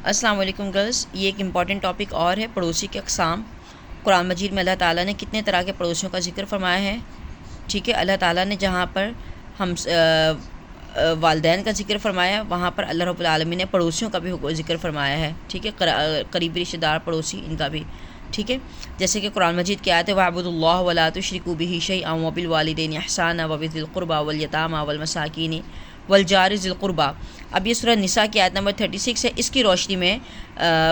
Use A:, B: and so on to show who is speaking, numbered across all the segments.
A: السلام علیکم گرلز، یہ ایک امپورٹنٹ ٹاپک اور ہے پڑوسی کے اقسام۔ قرآن مجید میں اللہ تعالیٰ نے کتنے طرح کے پڑوسیوں کا ذکر فرمایا ہے۔ ٹھیک ہے، اللہ تعالیٰ نے جہاں پر ہم والدین کا ذکر فرمایا، وہاں پر اللہ رب العالمین نے پڑوسیوں کا بھی ذکر فرمایا ہے۔ ٹھیک ہے، قریبی رشتہ دار پڑوسی ان کا بھی۔ ٹھیک ہے، جیسے کہ قرآن مجید کی آیت ہے وَاعْبُدُوا اللَّهَ وَلَا تُشْرِكُوا بِهِ شَيْئًا وَبِالْوَالِدَيْنِ إِحْسَانًا وَبِذِي الْقُرْبَى وَالْيَتَامَى وَالْمَسَاكِينِ وَالْجَارِ ذِي الْقُرْبَى۔ اب یہ سورہ نساء کی آیت نمبر 36 ہے۔ اس کی روشنی میں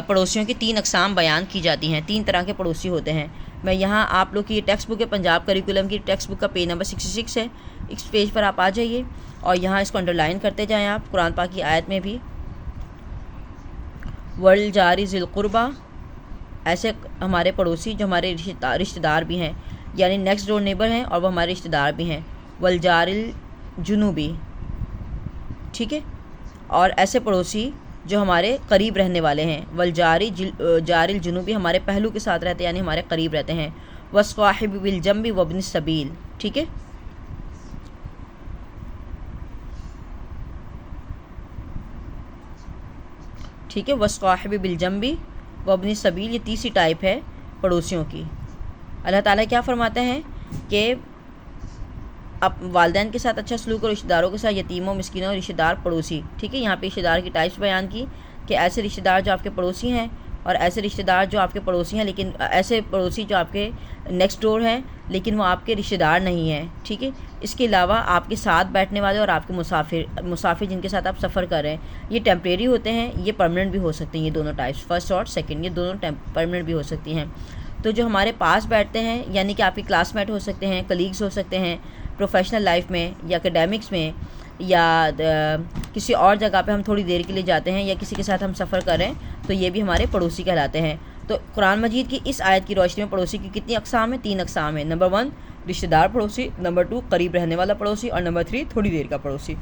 A: پڑوسیوں کی 3 اقسام بیان کی جاتی ہیں۔ 3 طرح کے پڑوسی ہوتے ہیں۔ میں یہاں آپ لوگ کی یہ ٹیکسٹ بک ہے، پنجاب کریکولم کی ٹیکسٹ بک کا پیج نمبر 66 ہے۔ اس پیج پر آپ آ جائیے اور یہاں اس کو انڈرلائن کرتے جائیں آپ۔ قرآن پاک کی آیت میں بھی وَالْجَارِ ذِي الْقُرْبَى، ایسے ہمارے پڑوسی جو ہمارے رشتہ دار بھی ہیں، یعنی نیکسٹ ڈور نیبر ہیں اور وہ ہمارے رشتہ دار بھی ہیں۔ وَالْجَارِ الْجُنُوبِ، ٹھیک ہے، اور ایسے پڑوسی جو ہمارے قریب رہنے والے ہیں۔ جار الجنوبی، ہمارے پہلو کے ساتھ رہتے ہیں، یعنی ہمارے قریب رہتے ہیں۔ وَالصَّاحِبِ بِالْجَنبِ وَابْنِ السَّبِيلِ، ٹھیک ہے، ٹھیک ہے، وَالصَّاحِبِ بِالْجَنبِ وَابْنِ السَّبِيلِ، یہ تیسری ٹائپ ہے پڑوسیوں کی۔ اللہ تعالیٰ کیا فرماتے ہیں کہ اب والدین کے ساتھ اچھا سلوک اور رشتہ داروں کے ساتھ یتیموں، مسکینوں اور رشتہ دار پڑوسی۔ ٹھیک ہے، یہاں پہ رشتہ دار کی ٹائپس بیان کی کہ ایسے رشتہ دار جو آپ کے پڑوسی ہیں اور ایسے رشتہ دار جو آپ کے پڑوسی ہیں لیکن ایسے پڑوسی جو آپ کے نیکسٹ ڈور ہیں لیکن وہ آپ کے رشتہ دار نہیں ہیں۔ ٹھیک ہے، اس کے علاوہ آپ کے ساتھ بیٹھنے والے اور آپ کے مسافر جن کے ساتھ آپ سفر کر رہے ہیں، یہ ٹیمپریری ہوتے ہیں، یہ پرماننٹ بھی ہو سکتے ہیں۔ یہ دونوں ٹائپس، فرسٹ اور سیکنڈ، یہ دونوں پرماننٹ بھی ہو سکتی ہیں۔ تو جو ہمارے پاس بیٹھتے ہیں، یعنی کہ آپ کے کلاس میٹ ہو سکتے ہیں، کلیگز ہو سکتے ہیں، پروفیشنل لائف میں یا اکیڈیمکس میں یا کسی اور جگہ پہ ہم تھوڑی دیر کے لیے جاتے ہیں یا کسی کے ساتھ ہم سفر کر رہے ہیں، تو یہ بھی ہمارے پڑوسی کہلاتے ہیں۔ تو قرآن مجید کی اس آیت کی روشنی میں پڑوسی کی کتنی اقسام ہیں؟ 3 اقسام ہیں۔ نمبر 1 رشتہ دار پڑوسی، نمبر 2 قریب رہنے والا پڑوسی، اور نمبر 3 تھوڑی دیر کا پڑوسی۔